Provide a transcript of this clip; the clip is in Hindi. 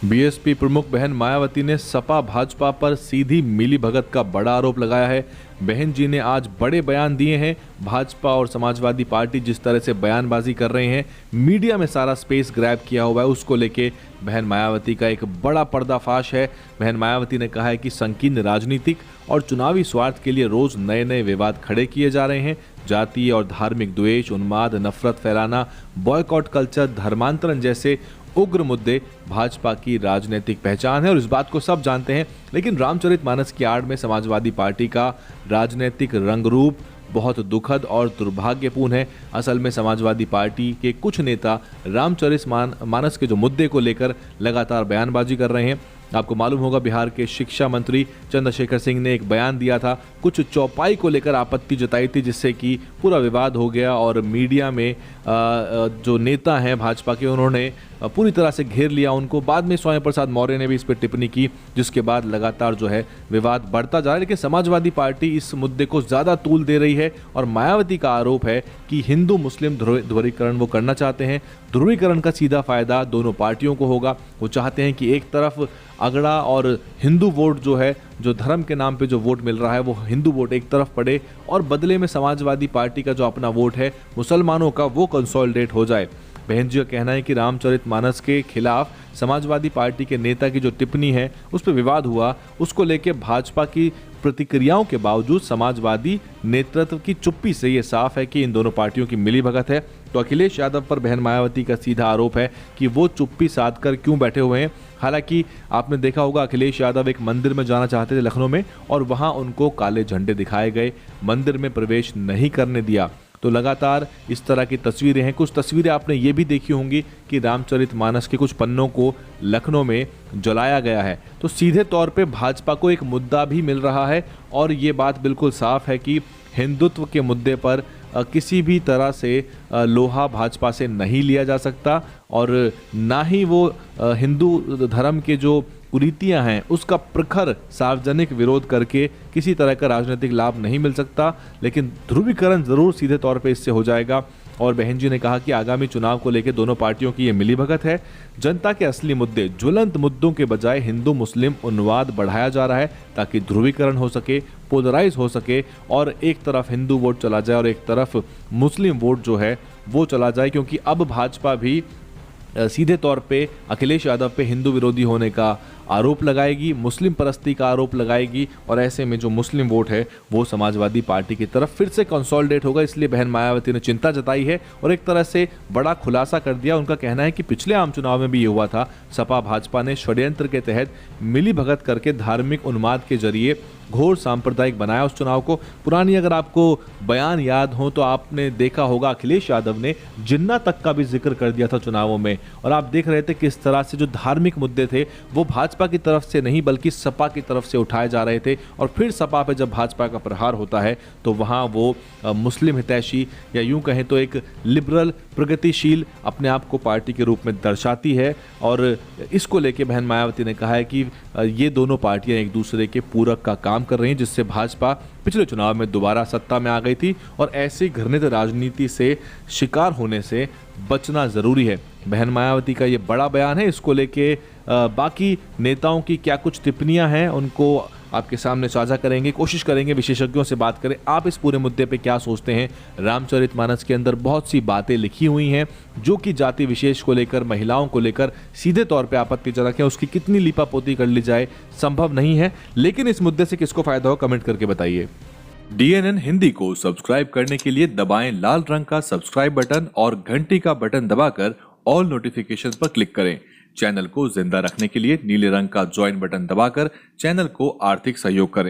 बीएसपी प्रमुख बहन मायावती ने सपा भाजपा पर सीधी मिलीभगत का बड़ा आरोप लगाया है। बहन जी ने आज बड़े बयान दिए हैं। भाजपा और समाजवादी पार्टी जिस तरह से बयानबाजी कर रहे हैं, मीडिया में सारा स्पेस ग्रैब किया हुआ है, उसको लेके बहन मायावती का एक बड़ा पर्दाफाश है। बहन मायावती ने कहा है कि संकीर्ण राजनीतिक और चुनावी स्वार्थ के लिए रोज नए नए विवाद खड़े किए जा रहे हैं। जातीय और धार्मिक द्वेष, उन्माद, नफरत फैलाना, बॉयकॉट कल्चर, धर्मांतरण जैसे उग्र मुद्दे भाजपा की राजनीतिक पहचान है और इस बात को सब जानते हैं। लेकिन रामचरितमानस की आड़ में समाजवादी पार्टी का राजनीतिक रंगरूप बहुत दुखद और दुर्भाग्यपूर्ण है। असल में समाजवादी पार्टी के कुछ नेता रामचरितमानस के जो मुद्दे को लेकर लगातार बयानबाजी कर रहे हैं। आपको मालूम होगा, बिहार के शिक्षा मंत्री चंद्रशेखर सिंह ने एक बयान दिया था, कुछ चौपाई को लेकर आपत्ति जताई थी, जिससे कि पूरा विवाद हो गया और मीडिया में जो नेता हैं भाजपा के, उन्होंने पूरी तरह से घेर लिया उनको। बाद में स्वामी प्रसाद मौर्य ने भी इस पर टिप्पणी की, जिसके बाद लगातार जो है विवाद बढ़ता जा रहा है। लेकिन समाजवादी पार्टी इस मुद्दे को ज़्यादा तूल दे रही है और मायावती का आरोप है कि हिंदू मुस्लिम ध्रुवीकरण वो करना चाहते हैं। ध्रुवीकरण का सीधा फायदा दोनों पार्टियों को होगा। वो चाहते हैं कि एक तरफ अगड़ा और हिंदू वोट जो है, जो धर्म के नाम पे जो वोट मिल रहा है, वो हिंदू वोट एक तरफ पड़े और बदले में समाजवादी पार्टी का जो अपना वोट है मुसलमानों का, वो कंसोलिडेट हो जाए। बहन जी का कहना है कि रामचरितमानस के खिलाफ समाजवादी पार्टी के नेता की जो टिप्पणी है, उस पर विवाद हुआ, उसको लेके भाजपा की प्रतिक्रियाओं के बावजूद समाजवादी नेतृत्व की चुप्पी से ये साफ है कि इन दोनों पार्टियों की मिलीभगत है। तो अखिलेश यादव पर बहन मायावती का सीधा आरोप है कि वो चुप्पी साध कर क्यों बैठे हुए हैं। हालांकि आपने देखा होगा, अखिलेश यादव एक मंदिर में जाना चाहते थे लखनऊ में और वहां उनको काले झंडे दिखाए गए, मंदिर में प्रवेश नहीं करने दिया। तो लगातार इस तरह की तस्वीरें हैं। कुछ तस्वीरें आपने ये भी देखी होंगी कि रामचरितमानस के कुछ पन्नों को लखनऊ में जलाया गया है। तो सीधे तौर पे भाजपा को एक मुद्दा भी मिल रहा है और ये बात बिल्कुल साफ है कि हिंदुत्व के मुद्दे पर किसी भी तरह से लोहा भाजपा से नहीं लिया जा सकता और ना ही वो हिंदू धर्म के जो कुरीतियां हैं उसका प्रखर सार्वजनिक विरोध करके किसी तरह का राजनीतिक लाभ नहीं मिल सकता। लेकिन ध्रुवीकरण जरूर सीधे तौर पे इससे हो जाएगा। और बहन जी ने कहा कि आगामी चुनाव को लेकर दोनों पार्टियों की ये मिलीभगत है। जनता के असली मुद्दे, ज्वलंत मुद्दों के बजाय हिंदू मुस्लिम उन्माद बढ़ाया जा रहा है ताकि ध्रुवीकरण हो सके, पोलराइज हो सके और एक तरफ हिंदू वोट चला जाए और एक तरफ मुस्लिम वोट जो है वो चला जाए। क्योंकि अब भाजपा भी सीधे तौर पे अखिलेश यादव पे हिंदू विरोधी होने का आरोप लगाएगी, मुस्लिम परस्ती का आरोप लगाएगी और ऐसे में जो मुस्लिम वोट है वो समाजवादी पार्टी की तरफ फिर से कंसोलिडेट होगा। इसलिए बहन मायावती ने चिंता जताई है और एक तरह से बड़ा खुलासा कर दिया। उनका कहना है कि पिछले आम चुनाव में भी ये हुआ था, सपा भाजपा ने षड्यंत्र के तहत मिलीभगत करके धार्मिक उन्माद के जरिए घोर सांप्रदायिक बनाया उस चुनाव को। पुरानी अगर आपको बयान याद हो तो आपने देखा होगा, अखिलेश यादव ने जिन्ना तक का भी जिक्र कर दिया था चुनावों में और आप देख रहे थे किस तरह से जो धार्मिक मुद्दे थे वो भाजपा की तरफ से नहीं बल्कि सपा की तरफ से उठाए जा रहे थे। और फिर सपा पे जब भाजपा का प्रहार होता है तो वहाँ वो मुस्लिम हितैषी या यूं कहें तो एक लिबरल प्रगतिशील अपने आप को पार्टी के रूप में दर्शाती है। और इसको लेके बहन मायावती ने कहा है कि ये दोनों पार्टियां एक दूसरे के पूरक का काम कर रही हैं, जिससे भाजपा पिछले चुनाव में दोबारा सत्ता में आ गई थी और ऐसी घृणित राजनीति से शिकार होने से बचना जरूरी है। बहन मायावती का ये बड़ा बयान है। इसको लेके बाकी नेताओं की क्या कुछ टिप्पणियां हैं उनको आपके सामने साझा करेंगे, कोशिश करेंगे विशेषज्ञों से बात करें। आप इस पूरे मुद्दे पे क्या सोचते हैं? रामचरितमानस के अंदर बहुत सी बातें लिखी हुई हैं जो कि जाति विशेष को लेकर, महिलाओं को लेकर सीधे तौर पे आपत्तिजनक है। उसकी कितनी लीपापोती कर ली जाए संभव नहीं है, लेकिन इस मुद्दे से किसको फायदा हो कमेंट करके बताइए। DNN हिंदी को सब्सक्राइब करने के लिए दबाएं लाल रंग का सब्सक्राइब बटन और घंटी का बटन दबाकर ऑल नोटिफिकेशन पर क्लिक करें। चैनल को जिंदा रखने के लिए नीले रंग का ज्वाइन बटन दबाकर चैनल को आर्थिक सहयोग करें।